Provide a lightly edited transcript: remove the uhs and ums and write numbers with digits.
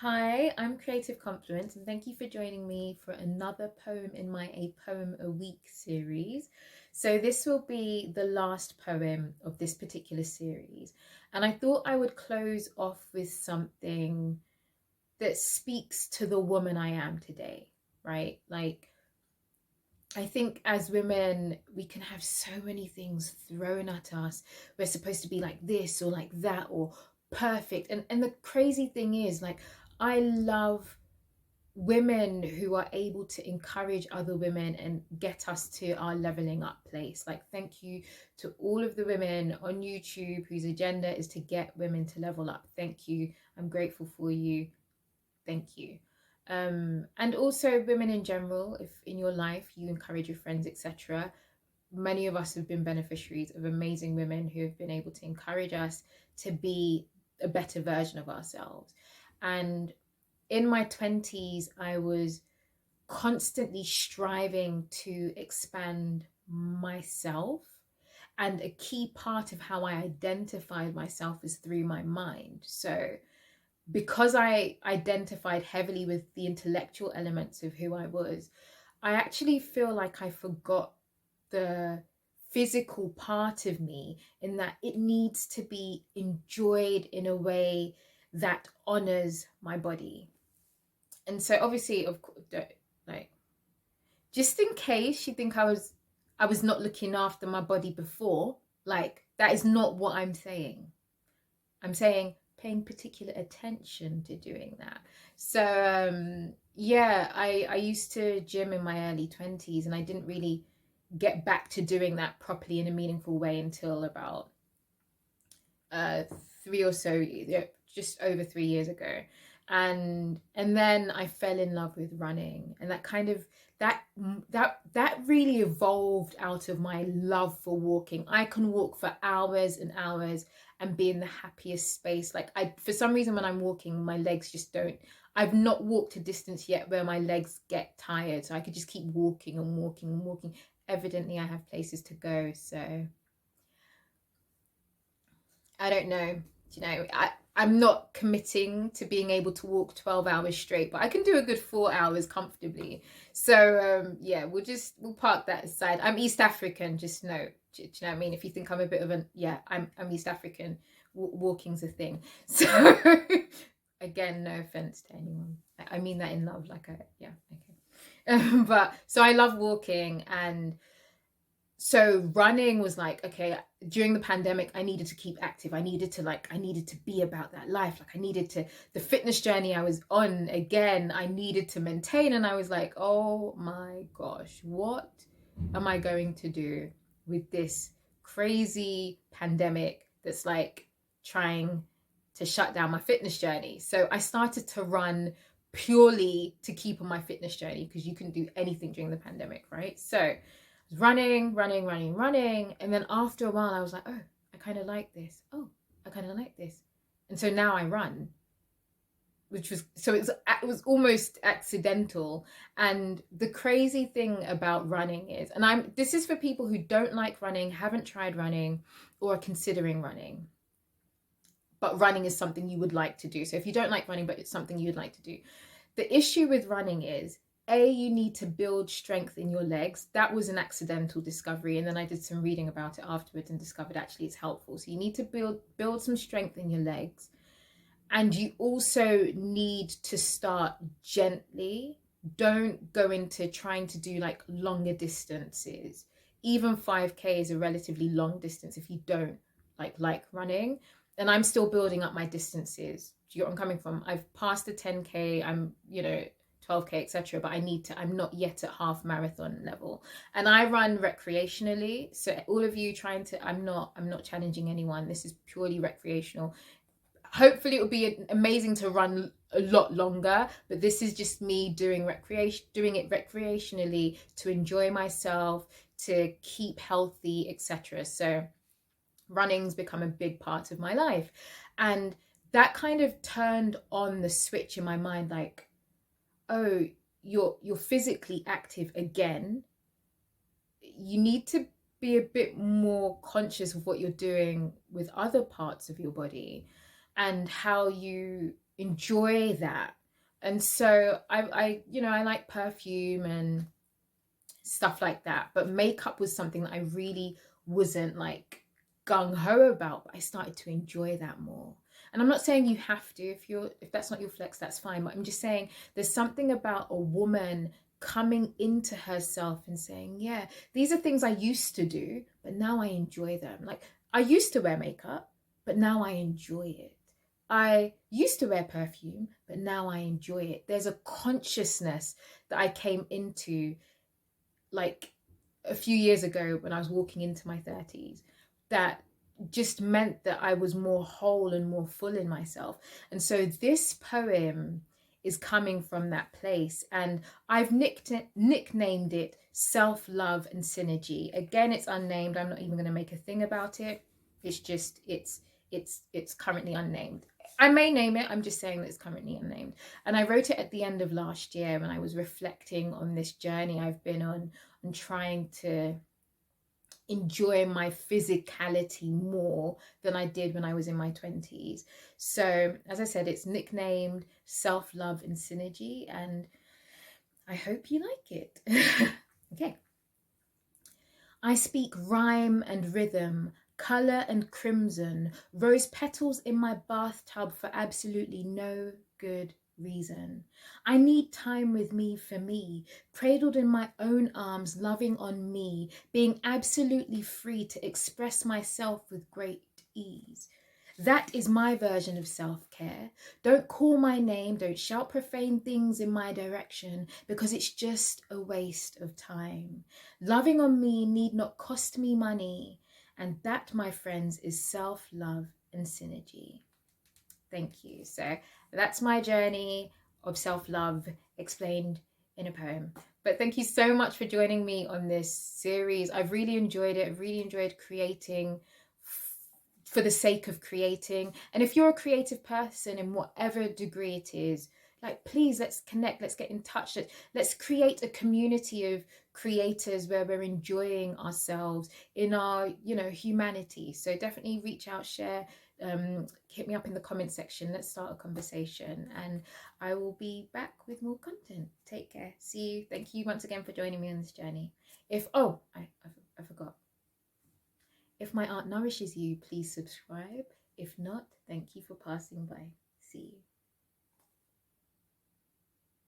Hi, I'm Creative Confluence, and thank you for joining me for another poem in my A Poem a Week series. So, this will be the last poem of this particular series, and I thought I would close off with something that speaks to the woman I am today, right? Like, I think as women, we can have so many things thrown at us. We're supposed to be like this or like that or perfect. And the crazy thing is, like, I love women who are able to encourage other women and get us to our leveling up place. Like, thank you to all of the women on YouTube whose agenda is to get women to level up. Thank you. I'm grateful for you. Thank you. And also women in general, if in your life you encourage your friends, etc. Many of us have been beneficiaries of amazing women who have been able to encourage us to be a better version of ourselves. And in my 20s, I was constantly striving to expand myself. And a key part of how I identified myself is through my mind. So, because I identified heavily with the intellectual elements of who I was, I actually feel like I forgot the physical part of me, in that it needs to be enjoyed in a way that honors my body. And so obviously, of course, like, just in case you think I was not looking after my body before, like, that is not what I'm saying. I'm saying paying particular attention to doing that. So yeah, I used to gym in my early 20s, and I didn't really get back to doing that properly in a meaningful way until about uh, three or so, yeah, just over 3 years ago. And then I fell in love with running, and that kind of that really evolved out of my love for walking. I can walk for hours and hours and be in the happiest space. Like, I, for some reason, when I'm walking, my legs just don't. I've not walked a distance yet where my legs get tired, so I could just keep walking and walking and walking. Evidently, I have places to go, so I don't know. I'm not committing to being able to walk 12 hours straight, but I can do a good 4 hours comfortably. So yeah, we'll park that aside. I'm East African, just know. Do you know what I mean? If you think I'm a bit of an, yeah, I'm East African. Walking's a thing. So again, no offense to anyone. I mean that in love, like, yeah, okay. But so I love walking, and so running was like, okay, during the pandemic, I needed to keep active. I needed to be about that life. Like, I needed to, the fitness journey I was on, again, I needed to maintain. And I was like, oh my gosh, what am I going to do with this crazy pandemic that's like trying to shut down my fitness journey? So I started to run purely to keep on my fitness journey, because you couldn't do anything during the pandemic, right? So running, running, running, running. And then after a while, I was like, oh, I kind of like this. Oh, I kind of like this. And so now I run, which was, so it was almost accidental. And the crazy thing about running is, and this is for people who don't like running, haven't tried running, or are considering running, but running is something you would like to do. So if you don't like running, but it's something you would like to do, the issue with running is, you need to build strength in your legs. That was an accidental discovery, and then I did some reading about it afterwards and discovered actually it's helpful. So you need to build some strength in your legs, and you also need to start gently. Don't go into trying to do like longer distances. Even 5K is a relatively long distance if you don't like running. And I'm still building up my distances. Do you get what I'm coming from? I've passed the 10K, I'm 12K, etc. But I'm not yet at half marathon level. And I run recreationally. So all of you trying to, I'm not challenging anyone. This is purely recreational. Hopefully it would be amazing to run a lot longer, but this is just me doing it recreationally, to enjoy myself, to keep healthy, etc. So running's become a big part of my life, and that kind of turned on the switch in my mind, like, oh, you're physically active again. You need to be a bit more conscious of what you're doing with other parts of your body, and how you enjoy that. And so I like perfume and stuff like that, but makeup was something that I really wasn't like gung-ho about, but I started to enjoy that more. And I'm not saying you have to, if that's not your flex, that's fine, but I'm just saying there's something about a woman coming into herself and saying, yeah, these are things I used to do, but now I enjoy them. Like, I used to wear makeup, but now I enjoy it. I used to wear perfume, but now I enjoy it. There's a consciousness that I came into like a few years ago when I was walking into my 30s that just meant that I was more whole and more full in myself. And so this poem is coming from that place, and I've nicknamed it Self-Love and Synergy. Again, it's unnamed. I'm not even going to make a thing about it. It's just it's currently unnamed. I may name it, I'm just saying that it's currently unnamed. And I wrote it at the end of last year when I was reflecting on this journey I've been on and trying to enjoy my physicality more than I did when I was in my 20s. So, as I said, it's nicknamed Self-Love and Synergy, and I hope you like it. Okay. I speak rhyme and rhythm, colour and crimson, rose petals in my bathtub for absolutely no good reason. I need time with me for me, cradled in my own arms, loving on me, being absolutely free to express myself with great ease. That is my version of self-care. Don't call my name, don't shout profane things in my direction, because it's just a waste of time. Loving on me need not cost me money. And that, my friends, is self-love and synergy. Thank you. So that's my journey of self-love explained in a poem. But thank you so much for joining me on this series. I've really enjoyed it. I've really enjoyed creating for the sake of creating. And if you're a creative person in whatever degree it is, like, please, let's connect, let's get in touch, let's create a community of creators where we're enjoying ourselves in our, humanity. So definitely reach out, share, hit me up in the comment section. Let's start a conversation, and I will be back with more content. Take care. See you. Thank you once again for joining me on this journey. I forgot. If my art nourishes you, please subscribe. If not, thank you for passing by. See you.